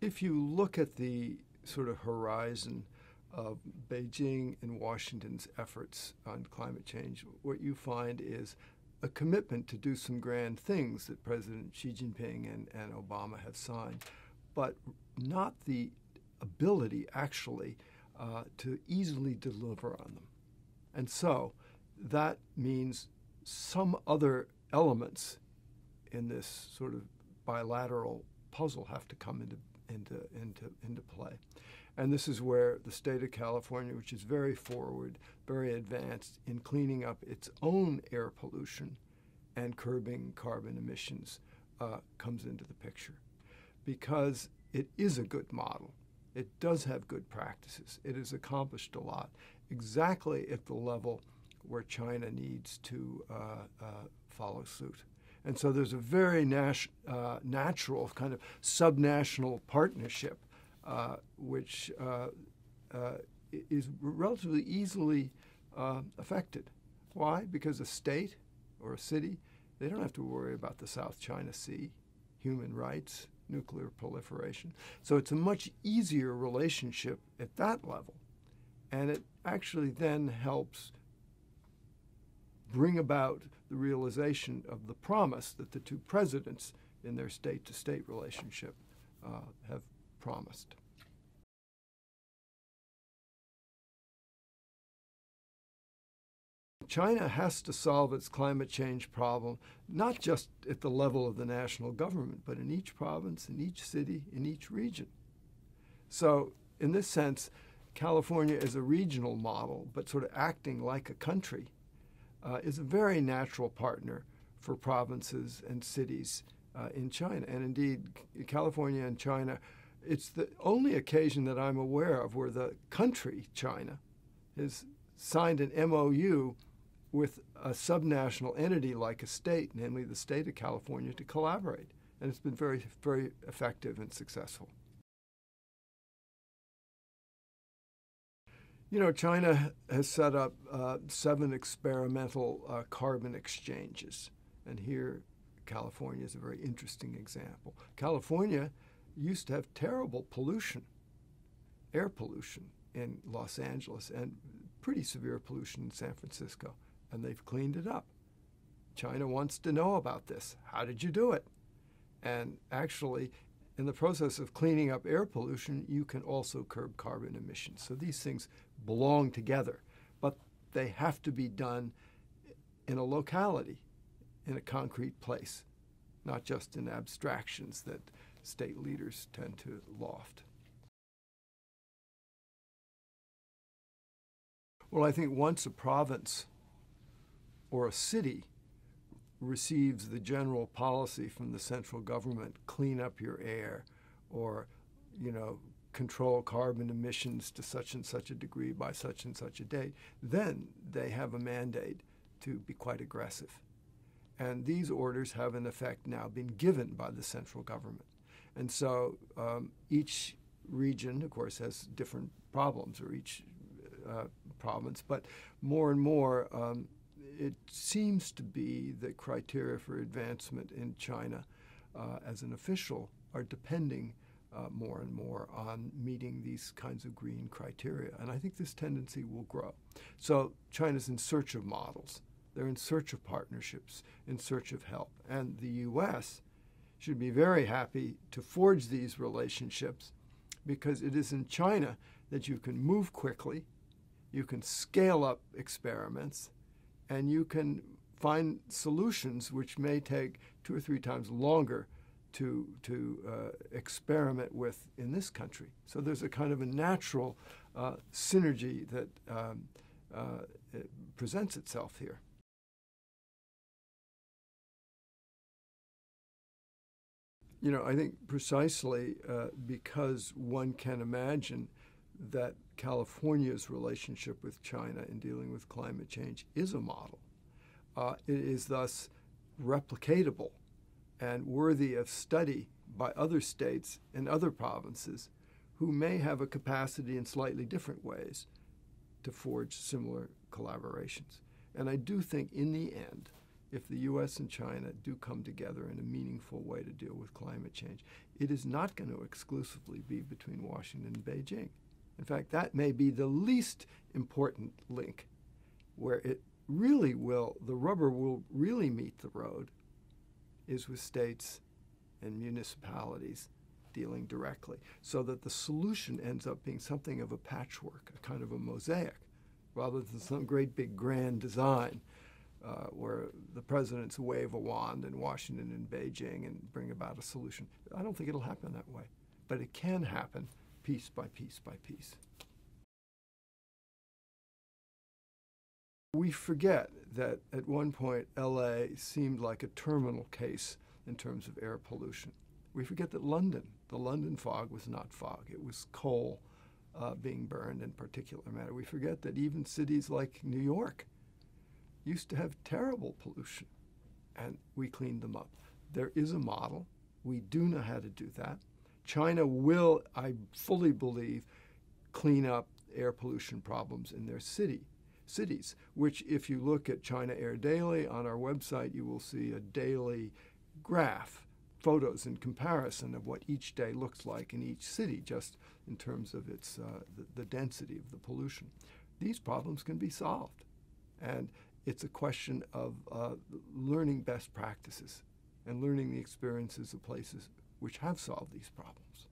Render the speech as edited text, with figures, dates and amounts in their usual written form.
If you look at the sort of horizon of Beijing and Washington's efforts on climate change, what you find is a commitment to do some grand things that President Xi Jinping and Obama have signed, but not the ability actually to easily deliver on them. And so that means some other elements in this sort of bilateral puzzle have to come into play. And this is where the state of California, which is very forward, very advanced in cleaning up its own air pollution and curbing carbon emissions, comes into the picture. Because it is a good model. It does have good practices. It has accomplished a lot, exactly at the level where China needs to follow suit. And so there's a very natural kind of subnational partnership, which is relatively easily affected. Why? Because a state or a city, they don't have to worry about the South China Sea, human rights, nuclear proliferation. So it's a much easier relationship at that level. And it actually then helps bring about the realization of the promise that the two presidents in their state-to-state relationship have promised. China has to solve its climate change problem, not just at the level of the national government, but in each province, in each city, in each region. So in this sense, California is a regional model, but sort of acting like a country, is a very natural partner for provinces and cities in China. And indeed, California and China, it's the only occasion that I'm aware of where the country, China, has signed an MOU with a subnational entity like a state, namely the state of California, to collaborate. And it's been very, very effective and successful. You know, China has set up 7 experimental carbon exchanges. And here, California is a very interesting example. California used to have terrible pollution, air pollution in Los Angeles, and pretty severe pollution in San Francisco. And they've cleaned it up. China wants to know about this. How did you do it? And actually, in the process of cleaning up air pollution, you can also curb carbon emissions. So these things belong together, but they have to be done in a locality, in a concrete place, not just in abstractions that state leaders tend to loft. Well, I think once a province or a city receives the general policy from the central government, clean up your air, or, control carbon emissions to such and such a degree by such and such a date, then they have a mandate to be quite aggressive. And these orders have in effect now been given by the central government. And so each region, of course, has different problems, or each province, but more and more it seems to be that criteria for advancement in China as an official are depending more and more on meeting these kinds of green criteria. And I think this tendency will grow. So China's in search of models. They're in search of partnerships, in search of help. And the U.S. should be very happy to forge these relationships, because it is in China that you can move quickly, you can scale up experiments, and you can find solutions which may take 2 or 3 times longer to experiment with in this country. So there's a kind of a natural synergy that presents itself here. I think precisely because one can imagine that California's relationship with China in dealing with climate change is a model. It is thus replicatable and worthy of study by other states and other provinces who may have a capacity in slightly different ways to forge similar collaborations. And I do think in the end, if the U.S. and China do come together in a meaningful way to deal with climate change, it is not going to exclusively be between Washington and Beijing. In fact, that may be the least important link, where it really will, the rubber will really meet the road, is with states and municipalities dealing directly, so that the solution ends up being something of a patchwork, a kind of a mosaic, rather than some great big grand design where the presidents wave a wand in Washington and Beijing and bring about a solution. I don't think it'll happen that way, but it can happen piece by piece by piece. We forget that at one point LA seemed like a terminal case in terms of air pollution. We forget that the London fog was not fog. It was coal being burned in particulate matter. We forget that even cities like New York used to have terrible pollution, and we cleaned them up. There is a model. We do know how to do that. China will, I fully believe, clean up air pollution problems in their cities, which if you look at China Air Daily on our website, you will see a daily graph, photos in comparison of what each day looks like in each city, just in terms of its the density of the pollution. These problems can be solved, and it's a question of learning best practices and learning the experiences of places which have solved these problems.